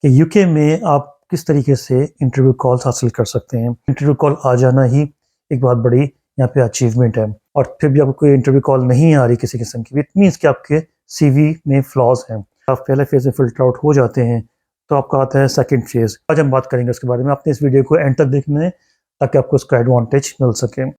कि यूके में आप किस तरीके से इंटरव्यू कॉल्स हासिल कर सकते हैं। इंटरव्यू कॉल आ जाना ही एक बहुत बड़ी यहाँ पे अचीवमेंट है और फिर भी आपको कोई इंटरव्यू कॉल नहीं आ रही किसी किस्म की, इट मीन्स कि आपके सीवी में फ्लॉज हैं। आप पहले फेज में फिल्टर आउट हो जाते हैं तो आपका आता है सेकंड फेज। आज हम बात करेंगे उसके बारे में। आपने इस वीडियो को एंड तक देखना है ताकि आपको उसका एडवांटेज मिल सके।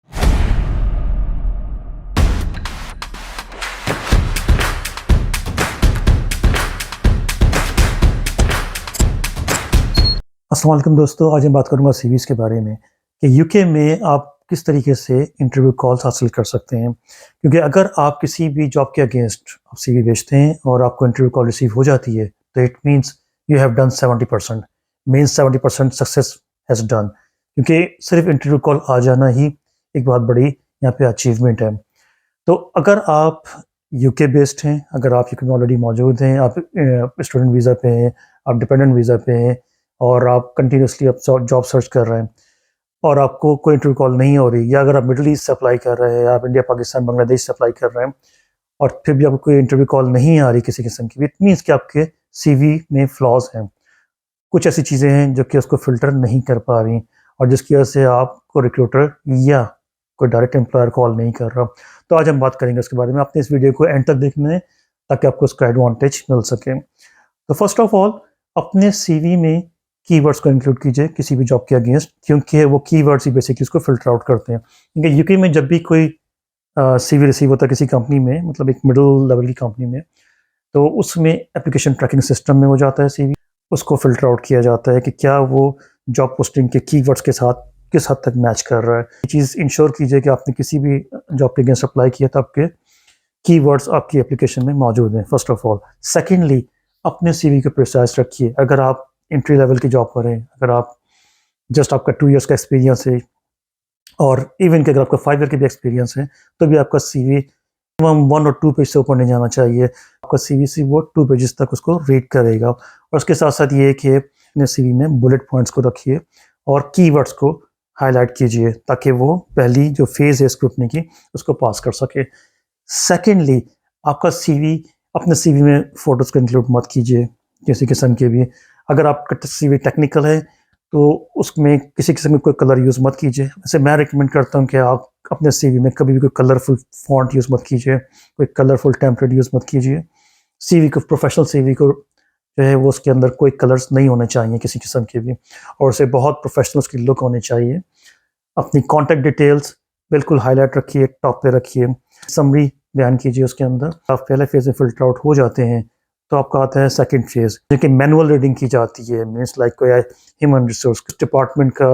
अस्सलाम वालेकुम दोस्तों, आज मैं बात करूंगा सीवीज़ के बारे में कि यूके में आप किस तरीके से इंटरव्यू कॉल्स हासिल कर सकते हैं। क्योंकि अगर आप किसी भी जॉब के अगेंस्ट आप सीवी भेजते हैं और आपको इंटरव्यू कॉल रिसीव हो जाती है तो it means you have done 70%, means 70% success has done. क्योंकि सिर्फ इंटरव्यू कॉल आ जाना ही एक बहुत बड़ी यहाँ पे अचीवमेंट है। तो अगर आप यूके बेस्ड हैं, अगर आप यूके में ऑलरेडी मौजूद हैं, आप स्टूडेंट वीज़ा पे हैं, आप डिपेंडेंट वीज़ा पे हैं और आप कंटिन्यूसली आप जॉब सर्च कर रहे हैं और आपको कोई इंटरव्यू कॉल नहीं हो रही, या अगर आप मिडल ईस्ट से अप्लाई कर रहे हैं, आप इंडिया, पाकिस्तान, बांग्लादेश से अप्लाई कर रहे हैं और फिर भी आपको कोई इंटरव्यू कॉल नहीं आ रही किसी किस्म की, इट मीन्स कि आपके सीवी में फ्लॉज हैं। कुछ ऐसी चीज़ें हैं जो कि उसको फ़िल्टर नहीं कर पा रही और जिसकी वजह से आपको रिक्रूटर या कोई डायरेक्ट एम्प्लॉयर कॉल नहीं कर रहा। तो आज हम बात करेंगे उसके बारे में। आपने इस वीडियो को एंड तक देखना है ताकि आपको उसका एडवांटेज मिल सके। तो फर्स्ट ऑफ ऑल, अपने सीवी में कीवर्ड्स को इंक्लूड कीजिए किसी भी जॉब के अगेंस्ट, क्योंकि वो कीवर्ड्स ही बेसिकली उसको फिल्टर आउट करते हैं। क्योंकि यूके में जब भी कोई सीवी रिसीव होता है किसी कंपनी में, मतलब एक मिडिल लेवल की कंपनी में, तो उसमें एप्लीकेशन ट्रैकिंग सिस्टम में हो जाता है सीवी। उसको फिल्टर आउट किया जाता है कि क्या वो जॉब पोस्टिंग के कीवर्ड्स के साथ किस हद तक मैच कर रहा है। ये चीज़ इंश्योर कीजिए कि आपने किसी भी जॉब के अगेंस्ट अप्लाई किया तो आपके कीवर्ड्स आपकी एप्लीकेशन में मौजूद हैं, फर्स्ट ऑफ ऑल। सेकेंडली, अपने सीवी को प्रिसाइज रखिए। अगर आप एंट्री लेवल की जॉब पर हैं, अगर आप जस्ट आपका 2 इयर्स का एक्सपीरियंस है और इवन कि अगर आपका 5 ईयर का भी एक्सपीरियंस है तो भी आपका सीवी 1 और 2 पेज से ऊपर नहीं जाना चाहिए। आपका सीवी से वो 2 पेजेस तक उसको रीड करेगा। और उसके साथ साथ ये कि अपने सीवी में बुलेट पॉइंट्स को रखिए और कीवर्ड्स को हाईलाइट कीजिए ताकि वो पहली जो फेज़ है स्क्रूटनी की उसको पास कर सके। सेकेंडली, आपका सीवी, अपने सीवी में फ़ोटोज़ को इंक्लूड मत कीजिए किसी किस्म के भी। अगर आपका सीवी टेक्निकल है तो उसमें किसी किस्म का कोई कलर यूज़ मत कीजिए। वैसे मैं रिकमेंड करता हूँ कि आप अपने सीवी में कभी भी कोई कलरफुल फॉन्ट यूज़ मत कीजिए, कोई कलरफुल टेम्पलेट यूज़ मत कीजिए। सीवी को, प्रोफेशनल सीवी को जो है वो उसके अंदर कोई कलर्स नहीं होने चाहिए किसी किस्म के भी, और उसे बहुत प्रोफेशनल उसकी लुक होनी चाहिए। अपनी कॉन्टैक्ट डिटेल्स बिल्कुल हाईलाइट रखिए, टॉप पे रखिए, समरी बयान कीजिए उसके अंदर। आप पहले फेज़ में फिल्टर आउट हो जाते हैं तो आपका आता है सेकंड फेज़, जो मैनुअल रीडिंग की जाती है। मीन्स लाइक कोई ह्यूमन रिसोर्स डिपार्टमेंट का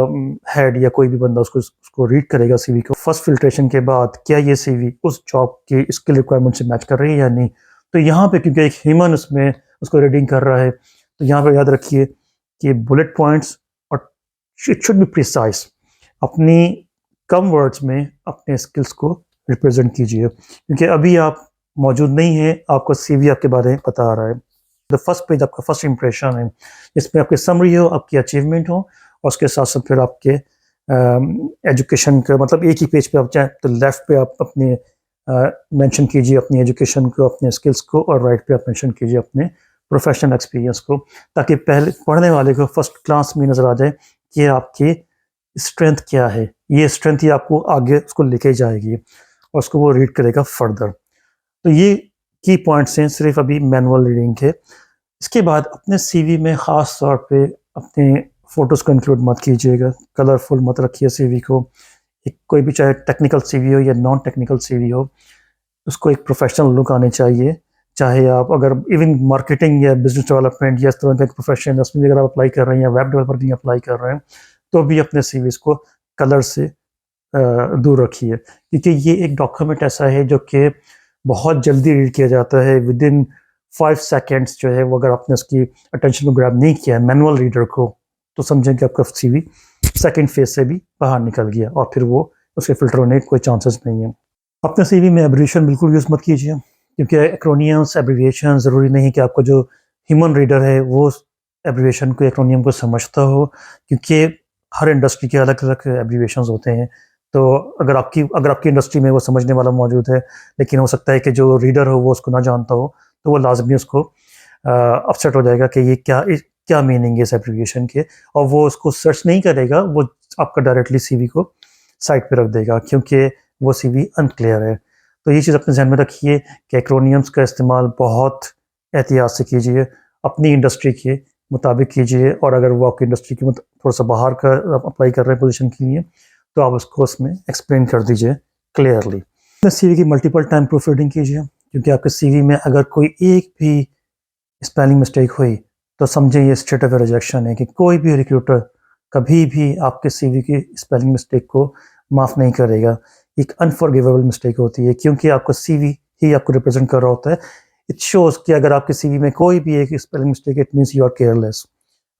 हेड या कोई भी बंदा उसको रीड करेगा सीवी को। फर्स्ट फिल्ट्रेशन के बाद क्या ये सीवी उस जॉब की स्किल रिक्वायरमेंट से मैच कर रही है या नहीं। तो यहाँ पे क्योंकि एक ह्यूमन उसमें उसको रीडिंग कर रहा है तो यहाँ पे याद रखिए कि बुलेट पॉइंट्स और इट शुड बी प्रिसाइज। अपनी कम वर्ड्स में अपने स्किल्स को रिप्रेजेंट कीजिए, क्योंकि अभी आप मौजूद नहीं है, आपको सीवी आपके बारे में बता रहा है। द फर्स्ट पेज आपका फर्स्ट इंप्रेशन है, इसमें आपकी समरी हो, आपकी अचीवमेंट हो, और उसके साथ साथ फिर आपके एजुकेशन का, मतलब एक ही पेज पे आप चाहें तो लेफ्ट पे आप अपने मेंशन कीजिए अपनी एजुकेशन को, अपने स्किल्स को, और राइट पे आप मेंशन कीजिए अपने प्रोफेशनल एक्सपीरियंस को, ताकि पहले पढ़ने वाले को फर्स्ट क्लास में नज़र आ जाए कि आपकी स्ट्रेंथ क्या है। ये स्ट्रेंथ ही आपको आगे उसको लेके जाएगी और उसको वो रीड करेगा फर्दर। तो ये की पॉइंट्स हैं सिर्फ अभी मैनुअल रीडिंग के। इसके बाद अपने सीवी में ख़ास तौर पे अपने फ़ोटोज़ को इंक्लूड मत कीजिएगा, कलरफुल मत रखिए सीवी को। एक कोई भी, चाहे टेक्निकल सीवी हो या नॉन टेक्निकल सीवी हो, उसको एक प्रोफेशनल लुक आने चाहिए। चाहे आप अगर इवन मार्केटिंग या बिजनेस डेवलपमेंट या इस तरह का प्रोफेशन, उसमें भी अगर आप अप्लाई कर रहे हैं या वेब डेवलपर के लिए अप्लाई कर रहे हैं तो भी अपने सीवीज़ को कलर से दूर रखिए, क्योंकि ये एक डॉक्यूमेंट ऐसा है जो कि बहुत जल्दी रीड किया जाता है। विदिन 5 सेकेंड्स जो है वो अगर आपने उसकी अटेंशन को ग्रैब नहीं किया है मैनुअल रीडर को, तो समझें कि आपका सीवी सेकंड फेज से भी बाहर निकल गया और फिर वो उसके फिल्टर होने के कोई चांसेस नहीं है। अपने सीवी में एब्रिविएशन बिल्कुल यूज़ मत कीजिए, क्योंकि एक्रोनियम्स, एब्रिविएशन ज़रूरी नहीं कि आपको जो ह्यूमन रीडर है वो एब्रिविएशन को, एक्रोनियम को समझता हो, क्योंकि हर इंडस्ट्री के अलग अलग एब्रिविएशंस होते हैं। तो अगर आपकी इंडस्ट्री में वो समझने वाला मौजूद है, लेकिन हो सकता है कि जो रीडर हो वो उसको ना जानता हो, तो वो लाजमी उसको अपसेट हो जाएगा कि ये क्या क्या मीनिंग है इस एब्रिविएशन के, और वो उसको सर्च नहीं करेगा, वो आपका डायरेक्टली सीवी को साइट पे रख देगा क्योंकि वो सीवी अनक्लियर है। तो ये चीज़ अपने ध्यान में रखिए कि एक्रोनियम्स का इस्तेमाल बहुत एहतियात से कीजिए, अपनी इंडस्ट्री के मुताबिक कीजिए, और अगर वो आपकी इंडस्ट्री के थोड़ा सा बाहर का अप्लाई कर रहे हैं पोजीशन के लिए तो आप उसको उसमें एक्सप्लेन कर दीजिए क्लियरली। अपने सीवी की मल्टीपल टाइम प्रूफ रीडिंग कीजिए, क्योंकि आपके सीवी में अगर कोई एक भी स्पेलिंग मिस्टेक हुई तो समझें ये स्टेट ऑफ रिजेक्शन है, कि कोई भी रिक्रूटर कभी भी आपके सीवी की स्पेलिंग मिस्टेक को माफ़ नहीं करेगा। एक अनफॉरगिवेबल मिस्टेक होती है, क्योंकि आपका सीवी ही आपको रिप्रेजेंट कर रहा होता है। इट शोज़ कि अगर आपके सीवी में कोई भी एक spelling mistake, it means you are careless.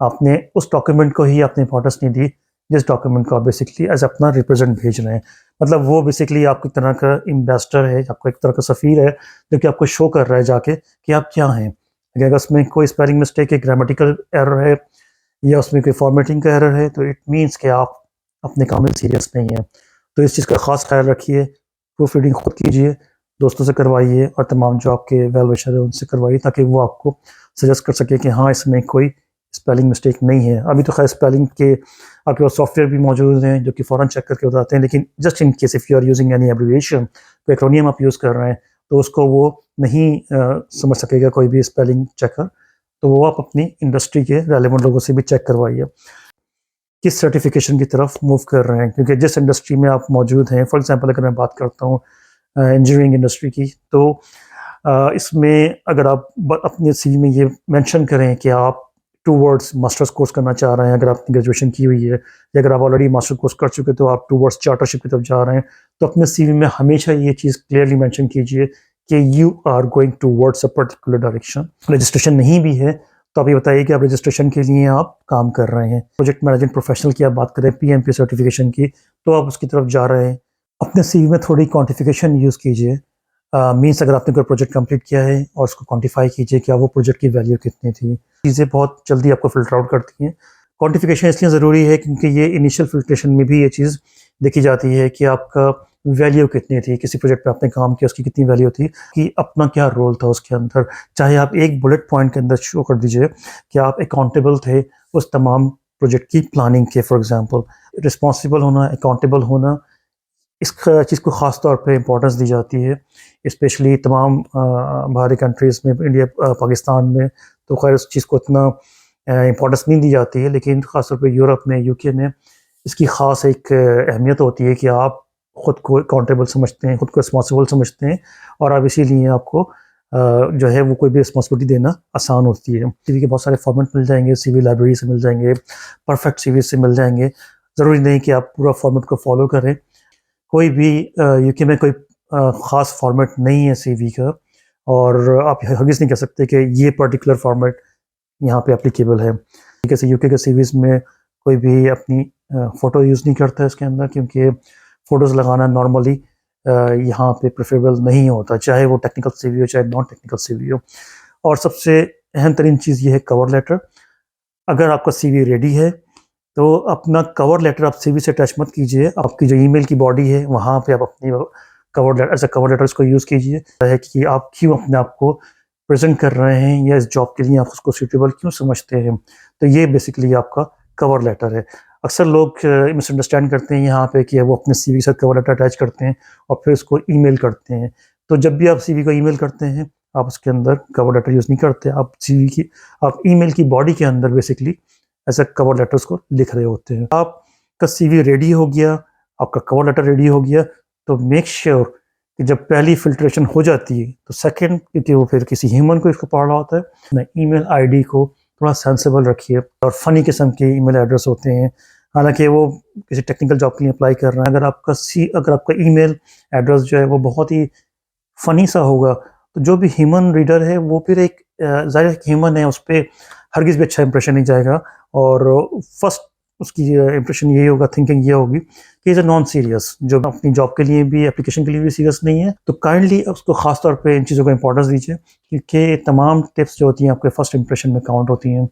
आपने उस डॉक्यूमेंट को ही आपने इंपॉर्टेंस नहीं दी जिस डॉक्यूमेंट को आप बेसिकली एज अपना रिप्रेजेंट भेज रहे हैं। मतलब वो बेसिकली आपकी तरह का एम्बेसडर है, आपको एक तरह का सफ़ीर है जो कि आपको शो कर रहा है जाके कि आप क्या हैं। अगर उसमें कोई स्पेलिंग मिस्टेक है, ग्रामेटिकल एरर है, या उसमें कोई फॉर्मेटिंग का एरर है, तो इट मीन्स कि आप अपने काम में सीरियस नहीं हैं। तो इस चीज़ का ख़ास ख्याल रखिए, प्रूफ रीडिंग खुद कीजिए, दोस्तों से करवाइए, और तमाम जो आपके वेल विशर है उनसे करवाइए, ताकि वो आपको सजेस्ट कर सके कि हाँ इसमें कोई स्पेलिंग मिस्टेक नहीं है। अभी तो खैर स्पेलिंग के आपके पास सॉफ्टवेयर भी मौजूद हैं जो कि फ़ौरन चेक करके बताते हैं, लेकिन just in case if you are using any abbreviation, कोई एक्रोनियम आप यूज़ कर रहे हैं, तो उसको वो नहीं समझ सकेगा कोई भी स्पेलिंग चेकर। तो वो आप अपनी इंडस्ट्री के रेलेवेंट लोगों से भी चेक करवाइए किस सर्टिफिकेशन की तरफ मूव कर रहे हैं, क्योंकि जिस इंडस्ट्री में आप मौजूद हैं, फॉर एग्जांपल अगर मैं बात करता हूँ इंजीनियरिंग इंडस्ट्री की, तो इसमें अगर आप अपने सीवी में ये मेंशन करें कि आप टूवर्ड्स मास्टर्स कोर्स करना चाह रहे हैं, अगर आपने ग्रेजुएशन की हुई है, या अगर आप ऑलरेडी मास्टर कोर्स कर चुके तो आप टूवर्ड्स चार्टरशिप की तरफ जा रहे हैं, तो अपने सीवी में हमेशा ये चीज़ क्लियरली मेंशन कीजिए कि you are going towards a particular direction. Registration नहीं भी है तो आप ये बताइए कि आप रजिस्ट्रेशन के लिए आप काम कर रहे हैं। प्रोजेक्ट मैनेजमेंट प्रोफेशनल की आप बात करें, पीएमपी सर्टिफिकेशन की, तो आप उसकी तरफ जा रहे हैं। अपने सीवी में थोड़ी क्वांटिफिकेशन यूज़ कीजिए। मीन्स अगर आपने कोई प्रोजेक्ट कंप्लीट किया है और उसको क्वांटिफाई कीजिए कि वो प्रोजेक्ट की वैल्यू कितनी थी। चीज़ें बहुत जल्दी आपको फ़िल्टर आउट करती हैं। क्वांटिफिकेशन इसलिए ज़रूरी है क्योंकि ये इनिशियल फ़िल्ट्रेशन में भी ये चीज़ देखी जाती है कि आपका वैल्यू कितनी थी, किसी प्रोजेक्ट पे आपने काम किया उसकी कितनी वैल्यू थी, कि अपना क्या रोल था उसके अंदर। चाहे आप एक बुलेट पॉइंट के अंदर शो कर दीजिए कि आप अकाउंटेबल थे उस तमाम प्रोजेक्ट की प्लानिंग के। फॉर एग्ज़ाम्पल रिस्पॉन्सिबल होना, अकाउंटेबल होना, इस चीज़ को ख़ास तौर पे इम्पोर्टेंस दी जाती है, स्पेशली तमाम बाहरी कंट्रीज़ में, इंडिया पाकिस्तान में तो खैर उस चीज़ को इतना इम्पोर्टेंस नहीं दी जाती है, लेकिन ख़ास तौर पे यूरोप में, यूके में इसकी ख़ास एक अहमियत होती है कि आप ख़ुद को अकाउंटेबल समझते हैं, ख़ुद को रिस्पॉन्सिबल समझते हैं, और अब इसीलिए आपको जो है वो कोई भी रिस्पॉन्सिबिलिटी देना आसान होती है। सीवी के बहुत सारे फॉर्मेट मिल जाएंगे, सीवी लाइब्रेरी से मिल जाएंगे, परफेक्ट सीवी से मिल जाएंगे। ज़रूरी नहीं कि आप पूरा फॉर्मेट को फॉलो करें। कोई भी यूके में कोई ख़ास फॉर्मेट नहीं है सीवी का, और आप हरगिज़ नहीं कह सकते कि ये पर्टिकुलर फॉर्मेट यहाँ पे एप्लीकेबल है। जैसे यूके के सीवीज़ में कोई भी अपनी फ़ोटो यूज़ नहीं करता है इसके अंदर, क्योंकि फ़ोटोज़ लगाना नॉर्मली यहाँ पे प्रेफरेबल नहीं होता, चाहे वो टेक्निकल सीवी हो चाहे नॉन टेक्निकल सीवी हो। और सबसे अहम तरीन चीज़ ये है कवर लेटर। अगर आपका सीवी रेडी है तो अपना कवर लेटर आप सीवी से अटैच मत कीजिए, आपकी जो ईमेल की बॉडी है वहाँ पे आप अपनी cover letter, as a cover letter इसको यूज़ कीजिए, है कि आप क्यों अपने आप को प्रेजेंट कर रहे हैं, या इस जॉब के लिए आप उसको सूटेबल क्यों समझते हैं। तो ये बेसिकली आपका कवर लेटर है। अक्सर लोग मिसअंडरस्टैंड करते हैं यहाँ पे कि वो अपने सीवी के साथ कवर लेटर अटैच करते हैं और फिर उसको ईमेल करते हैं। तो जब भी आप सीवी को ईमेल करते हैं, आप उसके अंदर कवर लेटर यूज़ नहीं करते, आप सीवी की, आप ईमेल की बॉडी के अंदर बेसिकली ऐसा कवर लेटर्स को लिख रहे होते हैं। आपका सीवी रेडी हो गया, आपका कवर लेटर रेडी हो गया, तो मेक श्योर कि जब पहली फ़िल्ट्रेशन हो जाती है तो सेकंड, क्योंकि वो फिर किसी ह्यूमन को इसको पढ़ रहा होता है, ना ईमेल आईडी को थोड़ा सेंसिबल रखिए। और फ़नी किस्म के ईमेल एड्रेस होते हैं, हालाँकि वो किसी टेक्निकल जॉब के लिए अप्लाई कर रहे हैं। अगर आपका ईमेल एड्रेस जो है वो बहुत ही फ़नी सा होगा, तो जो भी ह्यूमन रीडर है वो फिर एक ज़ाहिर है ह्यूमन है, उस पर हरगिज़ भी अच्छा इंप्रेशन नहीं जाएगा। और फर्स्ट उसकी इंप्रेशन यही होगा, थिंकिंग ये होगी कि इज़ अ नॉन सीरियस, जो अपनी जॉब के लिए भी, एप्लीकेशन के लिए भी सीरियस नहीं है। तो काइंडली उसको ख़ास तौर पे इन चीज़ों को इंपॉर्टेंस दीजिए, क्योंकि तमाम टिप्स जो होती हैं आपके फर्स्ट इंप्रेशन में काउंट होती हैं।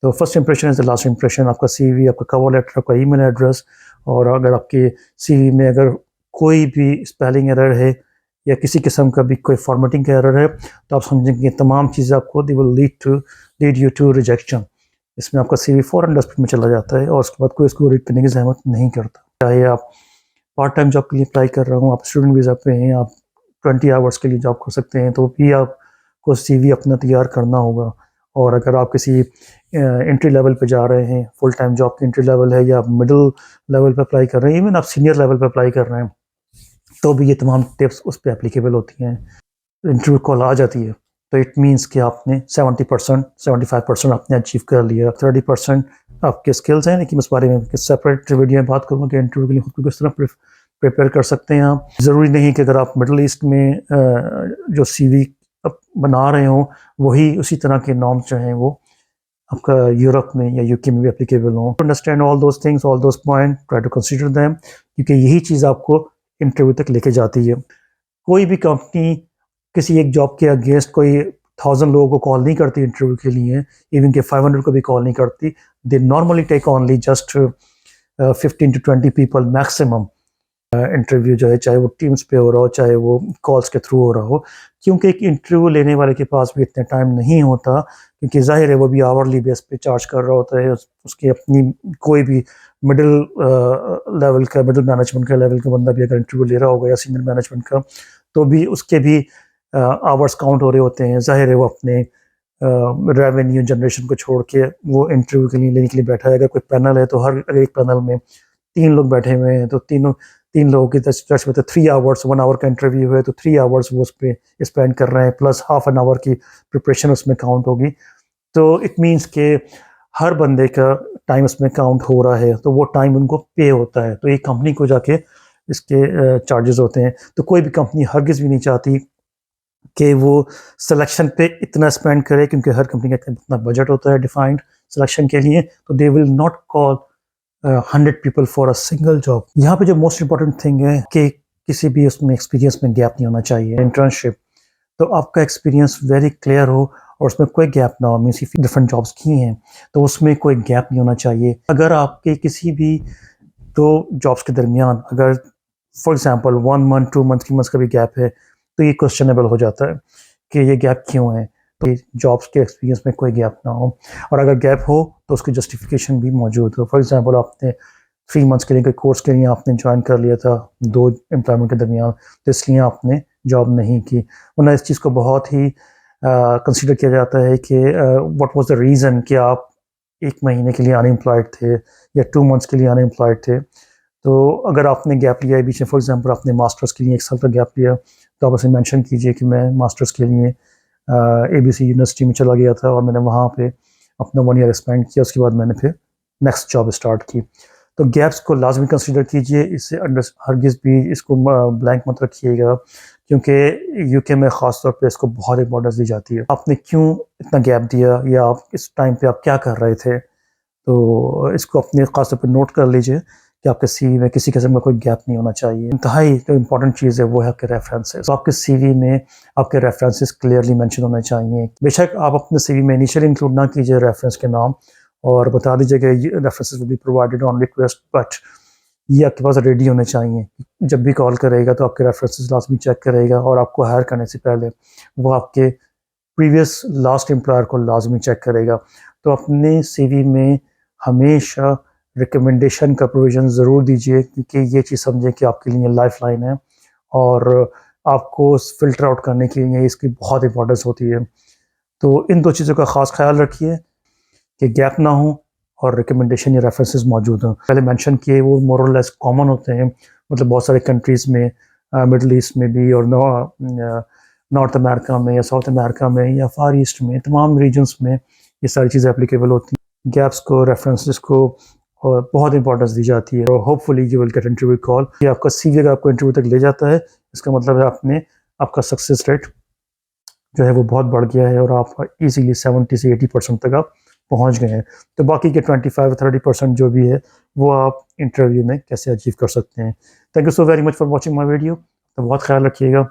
तो first impression is the last impression. आपका सीवी, आपका कवर लेटर, आपका ईमेल एड्रेस, और अगर आपके सीवी में अगर कोई भी स्पेलिंग एरर है या किसी किस्म का भी कोई फॉर्मेटिंग का एरर है, तो आप समझेंगे तमाम चीज़ें आपको they will lead you to rejection. इसमें आपका CV फ़ौरन डस्टबिन में चला जाता है और उसके बाद कोई इसको रीड करने की ज़हमत नहीं करता। चाहे आप पार्ट टाइम जॉब के लिए अप्लाई कर रहा हूँ, आप स्टूडेंट वीज़ा पे हैं, आप 20 आवर्स के लिए जॉब कर सकते हैं, तो भी आपको CV अपना तैयार करना होगा। और अगर आप किसी एंट्री लेवल पे जा रहे हैं, फुल टाइम जॉब की एंट्री लेवल है या आप मिडल लेवल पे अप्लाई कर रहे हैं, इवन आप सीनियर लेवल पे अप्लाई कर रहे हैं, तो भी ये तमाम टिप्स उस पे एप्लीकेबल होती हैं। इंटरव्यू कॉल आ जाती है तो इट मीन्स कि आपने 70% 75% आपने अचीव कर लिया, 30% आपके स्किल्स हैं, लेकिन उस बारे में सेपरेट वीडियो में बात करूँगा कि इंटरव्यू के लिए खुद को किस तरह प्रिपेयर कर सकते हैं आप। ज़रूरी नहीं कि अगर आप मिडल ईस्ट में जो CV बना रहे हो वही उसी तरह के नॉर्म्स जो हैं वो आपका यूरोप में या UK में भी एप्लीकेबल हो। Understand all those things, all those point, try to consider them, क्योंकि यही चीज़ आपको इंटरव्यू तक लेके जाती है। कोई भी कंपनी किसी एक जॉब के अगेंस्ट कोई 1000 लोगों को कॉल नहीं करती इंटरव्यू के लिए, इवन के 500 को भी कॉल नहीं करती। They normally take only just 15 to 20 people maximum interview जो है, चाहे वो टीम्स पे हो रहा हो, चाहे वो कॉल्स के थ्रू हो रहा हो, क्योंकि एक इंटरव्यू लेने वाले के पास भी इतना टाइम नहीं होता, क्योंकि जाहिर है वो भी आवरली बेस पे चार्ज कर रहा होता है। उसकी अपनी कोई भी मिडिल लेवल का, मिडिल मैनेजमेंट का लेवल का बंदा भी अगर इंटरव्यू ले रहा होगा या सीनियर मैनेजमेंट का, तो भी उसके भी आवर्स काउंट हो रहे होते हैं। जाहिर है वो अपने रेवेन्यू जनरेशन को छोड़ के वो इंटरव्यू के लिए लेने के लिए बैठा है। अगर कोई पैनल है तो हर एक पैनल में 3 लोग बैठे हुए हैं, तो तीन लोगों की टच में तो 3 आवर्स, 1 आवर का इंटरव्यू है तो 3 आवर्स वो उस पर स्पेंड कर रहे हैं, प्लस हाफ एन आवर की प्रिपरेशन उसमें काउंट होगी। तो इट मीन्स के हर बंदे का टाइम उसमें काउंट हो रहा है, तो वो टाइम उनको पे होता है, तो एक कंपनी को जाके इसके चार्जेस होते हैं। तो कोई भी कंपनी हरगिज़ भी नहीं चाहती कि वो सिलेक्शन पे इतना स्पेंड करे, क्योंकि हर कंपनी का अपना बजट होता है डिफाइंड सिलेक्शन के लिए, तो they will not call 100 people for a single job. यहाँ पे जो मोस्ट इंपॉर्टेंट थिंग है कि किसी भी उसमें एक्सपीरियंस में गैप नहीं होना चाहिए। इंटर्नशिप तो आपका एक्सपीरियंस वेरी क्लियर हो और उसमें कोई गैप ना हो। मीन्स डिफरेंट जॉब्स की हैं तो उसमें कोई गैप नहीं होना चाहिए। अगर आपके किसी भी 2 जॉब्स के दरमियान अगर for example 1 month 2 month 3 month का भी गैप है, तो ये क्वेश्चनेबल हो जाता है कि ये गैप क्यों है। तो जॉब्स के एक्सपीरियंस में कोई गैप ना हो, और अगर गैप हो तो उसकी जस्टिफिकेशन भी मौजूद हो। फॉर एग्जांपल आपने 3 मंथ्स के लिए कोई कोर्स के लिए आपने ज्वाइन कर लिया था 2 एम्प्लॉयमेंट के दरमियान, तो इसलिए आपने जॉब नहीं की। वरना इस चीज़ को बहुत ही कंसिडर किया जाता है कि व्हाट वाज द रीज़न कि आप 1 महीने के लिए अनएम्प्लॉयड थे या 2 मंथ्स के लिए अनएम्प्लॉयड थे। तो अगर आपने गैप लिया है बीच में, फॉर एग्जांपल आपने मास्टर्स के लिए 1 साल का गैप लिया, तो आप उसे मेंशन कीजिए कि मैं मास्टर्स के लिए ABC यूनिवर्सिटी में चला गया था और मैंने वहाँ पे अपना 1 ईयर स्पेंड किया, उसके बाद मैंने फिर नेक्स्ट जॉब स्टार्ट की। तो गैप्स को लाजमी कंसीडर कीजिए, इससे हरगिज़ भी इसको ब्लैंक मत रखिएगा, क्योंकि UK में ख़ास तौर पे इसको बहुत इंपॉर्टेंस दी जाती है। आपने क्यों इतना गैप दिया या आप इस टाइम पे आप क्या कर रहे थे, तो इसको अपने ख़ास तौर पे नोट कर लीजिए कि आपके CV में किसी किस्म का कोई गैप नहीं होना चाहिए। इंतहाई जो इंपॉर्टेंट चीज़ है वो है आपके रेफरेंसेस। तो आपके CV में आपके रेफरेंसेस क्लियरली मेंशन होने चाहिए। बेशक आप अपने CV में इनिशियली इंक्लूड ना कीजिए रेफरेंस के नाम, और बता दीजिएगा references will be provided on request, but ये आपके पास रेडी होने चाहिए। जब भी कॉल करेगा तो आपके रेफरेंसेस लाजमी चेक करेगा, और आपको हायर करने से पहले वो आपके प्रीवियस लास्ट एम्प्लॉयर को लाजमी चेक करेगा। तो अपने CV में हमेशा रिकमेंडेशन का प्रोविज़न ज़रूर दीजिए, क्योंकि ये चीज़ समझें कि आपके लिए लाइफलाइन है, और आपको फ़िल्टर आउट करने के लिए इसकी बहुत इंपॉर्टेंस होती है। तो इन 2 चीज़ों का ख़ास ख़्याल रखिए कि गैप ना हो और रिकमेंडेशन या रेफरेंसेस मौजूद हों। पहले मेंशन किए वो मोर और लेस कॉमन होते हैं, मतलब बहुत सारे कंट्रीज़ में, मिडल ईस्ट में भी, और नॉर्थ अमेरिका में या साउथ अमेरिका में या फार ईस्ट में, तमाम रीजन्स में ये सारी चीज़ें एप्लीकेबल होती हैं। गैप्स को, रेफरेंसेस को और बहुत इंपॉर्टेंस दी जाती है। और hopefully you will get interview call. ये आपका CV अगर आपको इंटरव्यू तक ले जाता है, इसका मतलब है आपका सक्सेस रेट जो है वो बहुत बढ़ गया है, और आप इजीली 70 से 80% तक आप पहुंच गए हैं। तो बाकी के 25-30% जो भी है वो आप इंटरव्यू में कैसे अचीव कर सकते हैं। Thank you so very much for watching my video. तो बहुत ख्याल रखिएगा।